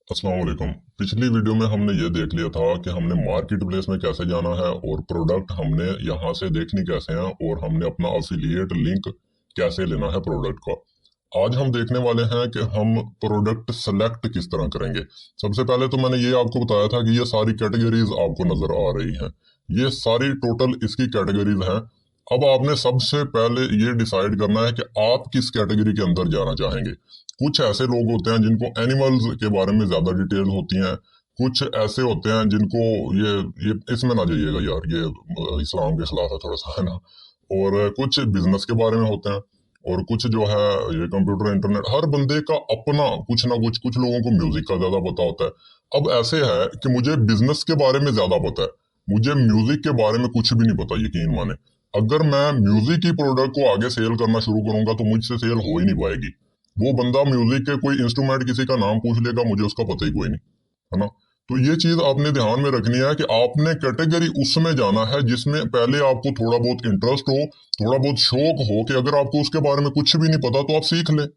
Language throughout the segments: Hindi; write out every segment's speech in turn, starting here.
अस्सलाम वालेकुम। पिछली वीडियो में हमने ये देख लिया था कि हमने मार्केट प्लेस में कैसे जाना है और प्रोडक्ट हमने यहाँ से देखनी कैसे हैं और हमने अपना अफिलिएट लिंक कैसे लेना है प्रोडक्ट का। आज हम देखने वाले हैं कि हम प्रोडक्ट सेलेक्ट किस तरह करेंगे। सबसे पहले तो मैंने ये आपको बताया था कि ये सारी कैटेगरीज आपको नजर आ रही हैं। ये सारी टोटल इसकी कैटेगरीज हैं। अब आपने सबसे पहले ये डिसाइड करना है कि आप किस कैटेगरी के अंदर जाना चाहेंगे। कुछ ऐसे लोग होते हैं जिनको एनिमल्स के बारे में ज्यादा डिटेल होती हैं। कुछ ऐसे होते हैं जिनको ये इसमें ना जाइएगा यार, ये इस्लाम के खिलाफ है थोड़ा सा, है ना। और कुछ बिजनेस के बारे में होते हैं और कुछ जो है ये कंप्यूटर इंटरनेट। हर बंदे का अपना कुछ ना कुछ। कुछ लोगों को म्यूजिक का ज्यादा पता होता है। अब ऐसे है कि मुझे बिजनेस के बारे में ज्यादा पता है, मुझे म्यूजिक के बारे में कुछ भी नहीं पता, यकीन माने। अगर मैं म्यूजिक की प्रोडक्ट को आगे सेल करना शुरू करूंगा तो मुझसे सेल हो ही नहीं पाएगी। वो बंदा म्यूजिक के कोई इंस्ट्रूमेंट किसी का नाम पूछ लेगा, मुझे उसका पता ही कोई नहीं, है ना। तो ये चीज आपने ध्यान में रखनी है कि आपने कैटेगरी उसमें जाना है जिसमें पहले आपको थोड़ा बहुत इंटरेस्ट हो, थोड़ा बहुत शौक हो कि अगर आपको उसके बारे में कुछ भी नहीं पता तो आप सीख ले।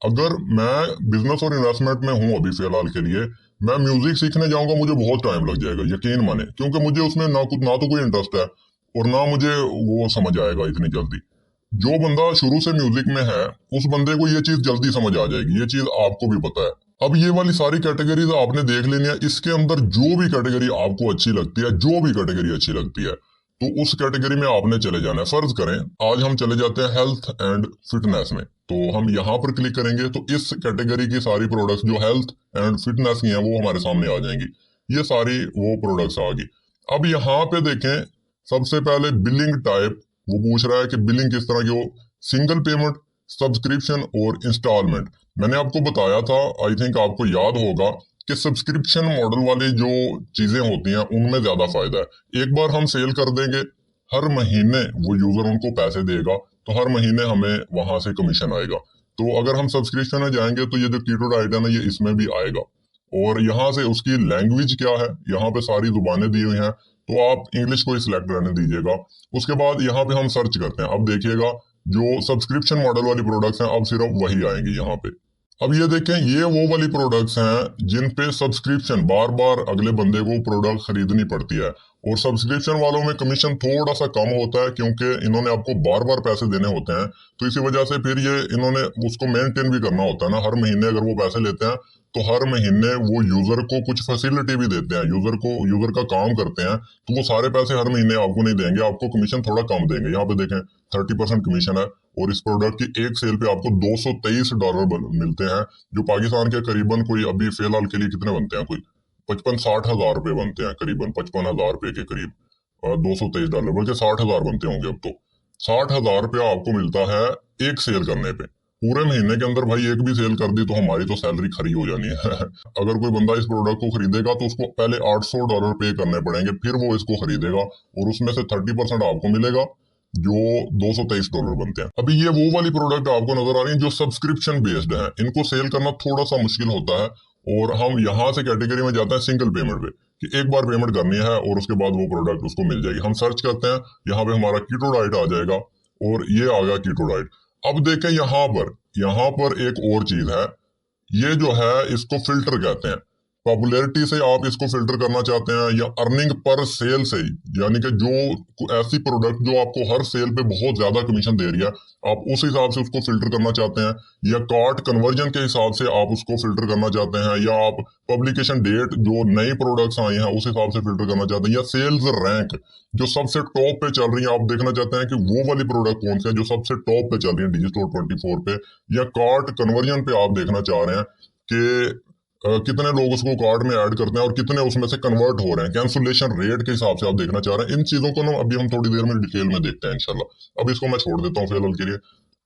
अगर मैं बिजनेस और इन्वेस्टमेंट में हूं अभी फिलहाल के लिए, मैं म्यूजिक सीखने जाऊंगा मुझे बहुत टाइम लग जाएगा, यकीन माने, क्योंकि मुझे उसमें ना तो कोई इंटरेस्ट है और ना मुझे वो समझ आएगा इतनी जल्दी। जो बंदा शुरू से म्यूजिक में है उस बंदे को ये चीज जल्दी समझ आ जाएगी, ये चीज आपको भी पता है। अब ये वाली सारी कैटेगरीज आपने देख लेनी है। इसके अंदर जो भी कैटेगरी आपको अच्छी लगती है, जो भी कैटेगरी अच्छी लगती है, तो उस कैटेगरी में आपने चले जाना है। फर्ज करें आज हम चले जाते हैं हेल्थ एंड फिटनेस में, तो हम यहाँ पर क्लिक करेंगे तो इस कैटेगरी की सारी प्रोडक्ट्स जो हेल्थ एंड फिटनेस की हैं वो हमारे सामने आ जाएंगी। ये सारी वो प्रोडक्ट्स आ गई। अब यहाँ पे देखें, सबसे पहले बिलिंग टाइप वो पूछ रहा है कि बिलिंग किस तरह की हो, सिंगल पेमेंट, सब्सक्रिप्शन और इंस्टॉलमेंट। मैंने आपको बताया था, आई थिंक आपको याद होगा, कि सब्सक्रिप्शन मॉडल वाली जो चीजें होती हैं उनमें ज्यादा फायदा है। एक बार हम सेल कर देंगे, हर महीने वो यूजर उनको पैसे देगा, तो हर महीने हमें वहां से कमीशन आएगा। तो अगर हम सब्सक्रिप्शन में जाएंगे तो ये जो कीटो डाइट है ना, ये इसमें भी आएगा। और यहाँ से उसकी लैंग्वेज क्या है, यहाँ पे सारी जुबानें दी हुई हैं, तो आप इंग्लिश को ही सिलेक्ट रहने दीजिएगा। उसके बाद यहाँ पे हम सर्च करते हैं। अब देखिएगा जो सब्सक्रिप्शन मॉडल वाली प्रोडक्ट्स हैं अब सिर्फ वही आएंगी यहाँ पे। अब ये देखें, ये वो वाली प्रोडक्ट्स हैं जिन पे सब्सक्रिप्शन बार बार अगले बंदे को प्रोडक्ट खरीदनी पड़ती है। और सब्सक्रिप्शन वालों में कमीशन थोड़ा सा कम होता है क्योंकि इन्होंने आपको बार बार पैसे देने होते हैं। तो इसी वजह से फिर ये इन्होंने उसको मेंटेन भी करना होता है ना। हर महीने अगर वो पैसे लेते हैं तो हर महीने वो यूजर को कुछ फैसिलिटी भी देते हैं, यूजर का काम करते हैं। तो वो सारे पैसे हर महीने आपको नहीं देंगे, आपको कमीशन थोड़ा कम देंगे। यहाँ पे देखें 30% कमीशन है और इस प्रोडक्ट की एक सेल पे आपको $223 मिलते हैं, जो पाकिस्तान के करीबन कोई अभी फिलहाल के लिए कितने बनते हैं, कोई 55-60 हजार रुपए बनते हैं, करीबन 55 हजार रुपए के करीब। $223 बल्कि 60 हजार बनते होंगे अब तो। 60 हजार रुपया आपको मिलता है एक सेल करने पे। पूरे महीने के अंदर भाई एक भी सेल कर दी तो हमारी तो सैलरी खरी हो जानी है। अगर कोई बंदा इस प्रोडक्ट को खरीदेगा तो उसको पहले $800 पे करने पड़ेंगे, फिर वो इसको खरीदेगा और उसमें से 30% आपको मिलेगा, जो $223 बनते हैं। अभी ये वो वाली प्रोडक्ट आपको नजर आ रही है जो सब्सक्रिप्शन बेस्ड है। इनको सेल करना थोड़ा सा मुश्किल होता है और हम यहाँ से कैटेगरी में जाते हैं सिंगल पेमेंट पे, कि एक बार पेमेंट करनी है और उसके बाद वो प्रोडक्ट उसको मिल जाएगी। हम सर्च करते हैं, यहाँ पे हमारा कीटो डाइट आ जाएगा और ये आ गया कीटो डाइट। अब देखें यहाँ पर एक और चीज है, ये जो है इसको फिल्टर कहते हैं। पॉपुलैरिटी से आप इसको फिल्टर करना चाहते हैं या अर्निंग पर सेल से, यानी कि जो ऐसी प्रोडक्ट जो आपको हर सेल पे बहुत ज्यादा कमीशन दे रही है, आप उस हिसाब से उसको फिल्टर करना चाहते हैं, या कार्ट कन्वर्जन के हिसाब से आप उसको फिल्टर करना चाहते हैं, या आप पब्लिकेशन डेट जो नई प्रोडक्ट्स आई हैं उस हिसाब से फिल्टर करना चाहते हैं, या सेल्स रैंक जो सबसे टॉप पे चल रही है, आप देखना चाहते हैं कि वो वाली प्रोडक्ट कौन सी है जो सबसे टॉप पे चल रही है डिजिस्टोर 24 पे, या कार्ट कन्वर्जन पे आप देखना चाह रहे हैं कि कितने लोग उसको कार्ड में ऐड करते हैं और कितने उसमें से कन्वर्ट हो रहे हैं, कैंसुलेशन रेट के हिसाब से आप देखना चाह रहे हैं। इन चीजों को ना अभी हम थोड़ी देर में डिटेल में देखते हैं इंशाल्लाह। अब इसको मैं छोड़ देता हूँ फिलहाल के लिए।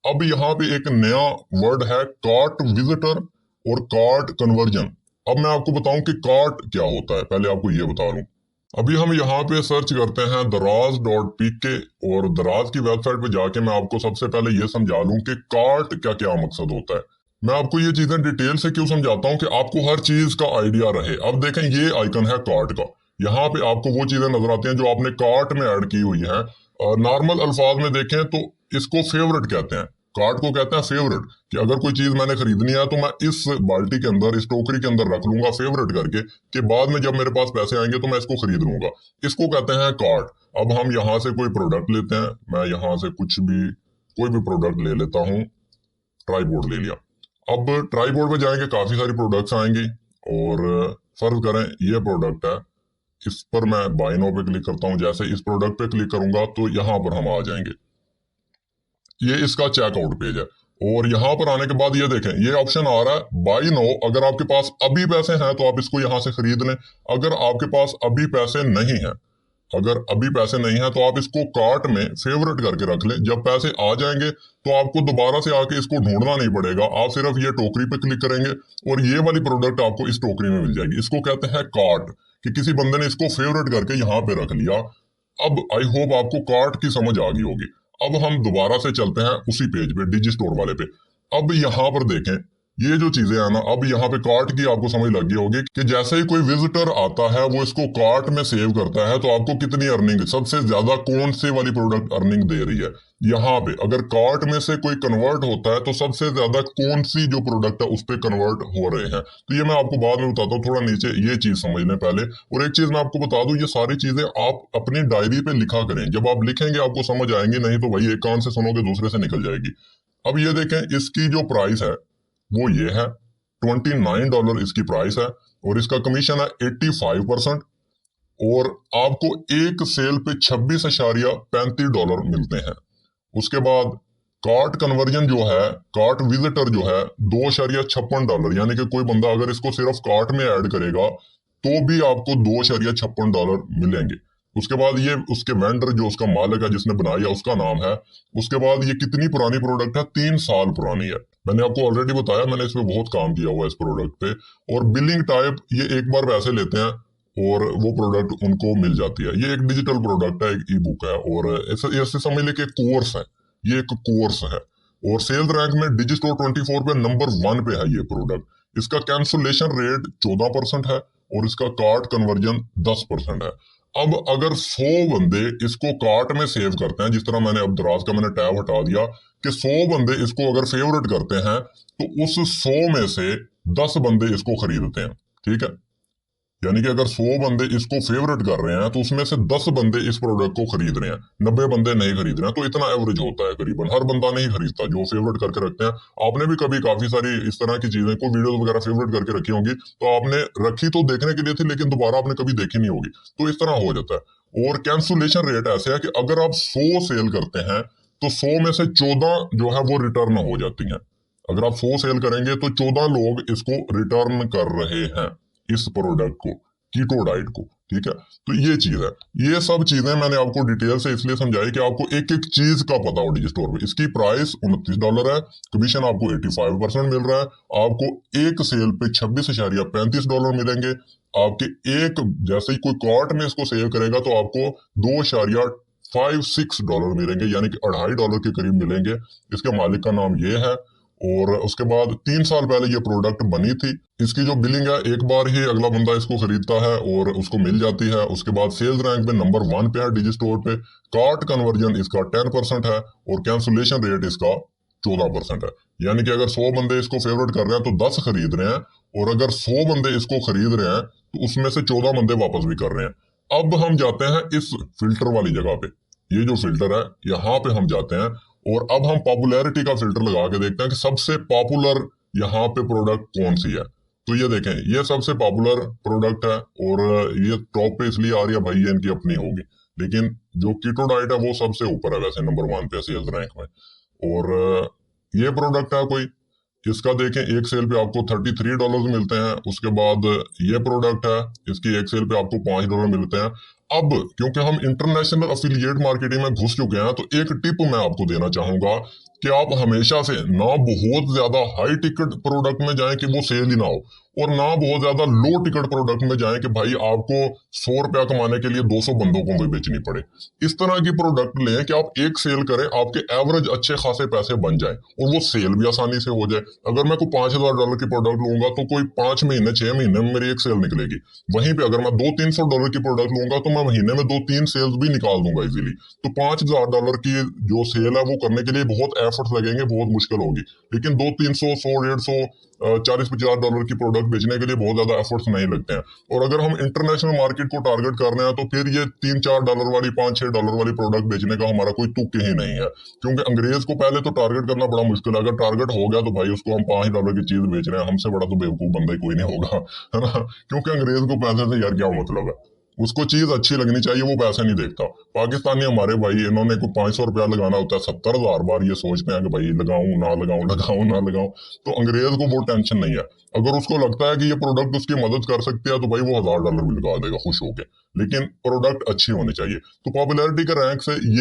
अब यहाँ पे एक नया वर्ड है कार्ट विजिटर और कार्ट कन्वर्जन। अब मैं आपको बताऊं कि कार्ट क्या होता है, पहले आपको ये बता दूं। अभी हम यहाँ पे सर्च करते हैं दराज.pk और दराज की वेबसाइट पे जाके मैं आपको सबसे पहले ये समझा लूं कि कार्ट क्या क्या मकसद होता है। मैं आपको ये चीजें डिटेल से क्यों समझाता हूँ कि आपको हर चीज का आइडिया रहे। अब देखें ये आइकन है कार्ट का, यहाँ पे आपको वो चीजें नजर आती हैं जो आपने कार्ट में ऐड की हुई है। नॉर्मल अल्फाज में देखें तो इसको फेवरेट कहते हैं। कार्ट को कहते हैं फेवरेट, कि अगर कोई चीज मैंने खरीदनी है तो मैं इस बाल्टी के अंदर, इस टोकरी के अंदर रख लूंगा फेवरेट करके, कि बाद में जब मेरे पास पैसे आएंगे तो मैं इसको खरीद लूंगा। इसको कहते हैं कार्ट। अब हम यहाँ से कोई प्रोडक्ट लेते हैं, मैं यहाँ से कोई भी प्रोडक्ट ले लेता हूँ। ट्राईपोड ले लिया। अब ट्राईपोड पे जाएंगे, काफी सारी प्रोडक्ट्स आएंगी और फर्ज करें ये प्रोडक्ट है, इस पर मैं बाय नाउ पे क्लिक करता हूं। जैसे इस प्रोडक्ट पे क्लिक करूंगा तो यहां पर हम आ जाएंगे, ये इसका चेकआउट पेज है। और यहां पर आने के बाद ये देखें, ये ऑप्शन आ रहा है बाय नाउ। अगर आपके पास अभी पैसे हैं तो आप इसको यहां से खरीद लें। अगर आपके पास अभी पैसे नहीं है, तो आप इसको कार्ट में फेवरेट करके रख लें। जब पैसे आ जाएंगे तो आपको दोबारा से आके इसको ढूंढना नहीं पड़ेगा, आप सिर्फ ये टोकरी पे क्लिक करेंगे और ये वाली प्रोडक्ट आपको इस टोकरी में मिल जाएगी। इसको कहते हैं कार्ट, कि किसी बंदे ने इसको फेवरेट करके यहाँ पे रख लिया। अब आई होप आपको कार्ट की समझ आ गई होगी। अब हम दोबारा से चलते हैं उसी पेज पे, डिजी स्टोर वाले पे। अब यहाँ पर देखें, ये जो चीजें है ना, अब यहाँ पे कार्ट की आपको समझ लग गई होगी कि जैसे ही कोई विजिटर आता है वो इसको कार्ट में सेव करता है तो आपको कितनी अर्निंग, सबसे ज्यादा कौन से वाली प्रोडक्ट अर्निंग दे रही है। यहाँ पे अगर कार्ट में से कोई कन्वर्ट होता है तो सबसे ज्यादा कौन सी जो प्रोडक्ट है उस पर कन्वर्ट हो रहे हैं। तो ये मैं आपको बाद में बताता हूँ, थोड़ा नीचे ये चीज समझ लें पहले। और एक चीज मैं आपको बता दूं, ये सारी चीजें आप अपनी डायरी पे लिखा करें। जब आप लिखेंगे आपको समझ आएंगे, नहीं तो वही एक कान से सुनोगे दूसरे से निकल जाएगी। अब ये देखें, इसकी जो प्राइस है वो ये है, $29 इसकी प्राइस है और इसका कमीशन है 85%। और आपको एक सेल पे $26.35 मिलते हैं। उसके बाद कार्ट कन्वर्जन जो है, कार्ट विजिटर जो है $2.56, यानी कि कोई बंदा अगर इसको सिर्फ कार्ट में ऐड करेगा तो भी आपको $2.56 मिलेंगे। उसके बाद ये उसके वेंडर, जो उसका मालिक है जिसने बनाया उसका नाम है। उसके बाद ये कितनी पुरानी प्रोडक्ट है, 3 साल पुरानी है। मैंने आपको ऑलरेडी बताया, मैंने इसमें बहुत काम किया हुआ है इस प्रोडक्ट पे। और बिलिंग टाइप ये एक बार पैसे लेते हैं और वो प्रोडक्ट उनको मिल जाती है। ये एक डिजिटल प्रोडक्ट है, एक ई बुक है और ऐसे समझ ले कि कोर्स है, ये एक कोर्स है। और सेल्स रैंक में डिजी स्टोर 24 पे नंबर 1 पे है ये प्रोडक्ट। इसका कैंसुलेशन रेट 14% है और इसका कार्ट कन्वर्जन 10% है। अब अगर 100 बंदे इसको कार्ट में सेव करते हैं, जिस तरह मैंने अब दराज का मैंने टैब हटा दिया कि 100 बंदे इसको अगर फेवरेट करते हैं तो उस 100 में से 10 बंदे इसको खरीदते हैं। ठीक है, यानी कि अगर 100 बंदे इसको फेवरेट कर रहे हैं तो उसमें से 10 बंदे इस प्रोडक्ट को खरीद रहे हैं, 90 बंदे नहीं खरीद रहे हैं। तो इतना एवरेज होता है, करीबन हर बंदा नहीं खरीदता जो फेवरेट करके रखते हैं। आपने भी कभी काफी सारी इस तरह की चीजें, कोई वीडियो वगैरह फेवरेट करके रखी होंगी, तो आपने रखी तो देखने के लिए थी लेकिन दोबारा आपने कभी देखी नहीं होगी। तो इस तरह हो जाता है। और कैंसुलेशन रेट ऐसे है कि अगर आप 100 सेल करते हैं तो 100 में से 14 जो है वो रिटर्न हो जाती हैं। अगर आप 100 सेल करेंगे तो 14 लोग इसको रिटर्न कर रहे हैं, इस प्रोडक्ट को, कीटो डाइट को। ठीक है, तो ये चीज है। ये सब चीजें मैंने आपको डिटेल से इसलिए समझाई कि आपको एक एक चीज का पता हो डिजी स्टोर पे। इसकी प्राइस $29 है, कमीशन आपको 85% मिल रहा है, आपको एक सेल पे $26.35 मिलेंगे। आपके एक, जैसे ही कोई कार्ट में इसको सेव करेगा तो आपको $2.56 मिलेंगे, यानी कि $2.5 के करीब मिलेंगे। इसके मालिक का नाम ये है। और उसके बाद 3 साल पहले ये प्रोडक्ट बनी थी। इसकी जो बिलिंग है, एक बार ही अगला बंदा इसको खरीदता है और उसको मिल जाती है। उसके बाद सेल्स रैंक में नंबर 1 पे है डिजी स्टोर पे। कार्ट कन्वर्जन इसका 10% है और कैंसुलेशन रेट इसका 14% है। यानी कि अगर 100 बंदे इसको फेवरेट कर रहे हैं तो 10 खरीद रहे हैं, और अगर 100 बंदे इसको खरीद रहे हैं तो उसमें से 14 बंदे वापस भी कर रहे हैं। अब हम जाते हैं इस फिल्टर वाली जगह पे। ये जो फिल्टर है, यहाँ पे हम जाते हैं और अब हम पॉपुलैरिटी का फिल्टर लगा के देखते हैं कि सबसे पॉपुलर यहाँ पे प्रोडक्ट कौन सी है। तो ये देखें, ये सबसे पॉपुलर प्रोडक्ट है और ये टॉप पे इसलिए आ रही है, भाई ये इनकी अपनी होगी। लेकिन जो कीटो डाइट है वो सबसे ऊपर है वैसे, नंबर 1 पे सेल्स रैंक में। और ये प्रोडक्ट है कोई, इसका देखें एक सेल पे आपको $33 मिलते हैं। उसके बाद ये प्रोडक्ट है, इसकी एक सेल पे आपको $5 मिलते हैं। अब क्योंकि हम इंटरनेशनल अफिलिएट मार्केटिंग में घुस चुके हैं तो एक टिप मैं आपको देना चाहूंगा कि आप हमेशा से ना बहुत ज्यादा हाई टिकट प्रोडक्ट में जाएं कि वो सेल ही ना हो, और ना बहुत ज्यादा लो टिकट प्रोडक्ट में जाएं कि भाई आपको 100 रुपया कमाने के लिए 200 बंदों को भी बेचनी पड़े। इस तरह की प्रोडक्ट लें कि आप एक सेल करें, आपके एवरेज अच्छे खासे पैसे बन जाए और वो सेल भी आसानी से हो जाए। अगर मैं कोई $5,000 की प्रोडक्ट लूंगा तो कोई 5 महीने 6 महीने में मेरी एक सेल निकलेगी। वहीं पे अगर मैं $200-300 की प्रोडक्ट लूंगा तो मैं महीने में 2-3 सेल्स भी निकाल दूंगा इजीली। तो $5,000 की जो सेल है वो करने के लिए बहुत एफर्ट्स लगेंगे, बहुत मुश्किल होगी। लेकिन 200-300 100-150 $40-50 की प्रोडक्ट बेचने के लिए बहुत ज्यादा एफर्ट्स नहीं लगते हैं। और अगर हम इंटरनेशनल मार्केट को टारगेट कर रहे हैं तो फिर ये $3-4 वाली $5-6 वाली प्रोडक्ट बेचने का हमारा कोई तुक ही नहीं है, क्योंकि अंग्रेज को पहले तो टारगेट करना बड़ा मुश्किल है। अगर टारगेट हो गया तो भाई उसको हम $5 की चीज बेच रहे हैं, हमसे बड़ा तो बेवकूफ बंदा ही कोई नहीं होगा, है ना। क्योंकि अंग्रेज को पैसे से यार क्या मतलब है, उसको चीज अच्छी लगनी चाहिए, वो पैसे नहीं देखता। पाकिस्तानी हमारे भाई, इन्होंने को 500 रुपया लगाना होता है, 70,000 बार ये सोचते हैं कि भाई लगाऊं ना लगाऊं, लगाऊं ना लगाऊं। तो अंग्रेज को वो टेंशन नहीं है। अगर उसको लगता है कि ये प्रोडक्ट उसकी मदद कर सकती है तो भाई वो $1,000 भी लगा देगा खुश होके, लेकिन प्रोडक्ट अच्छी होनी चाहिए। तो पॉपुलैरिटी के रैंक से ये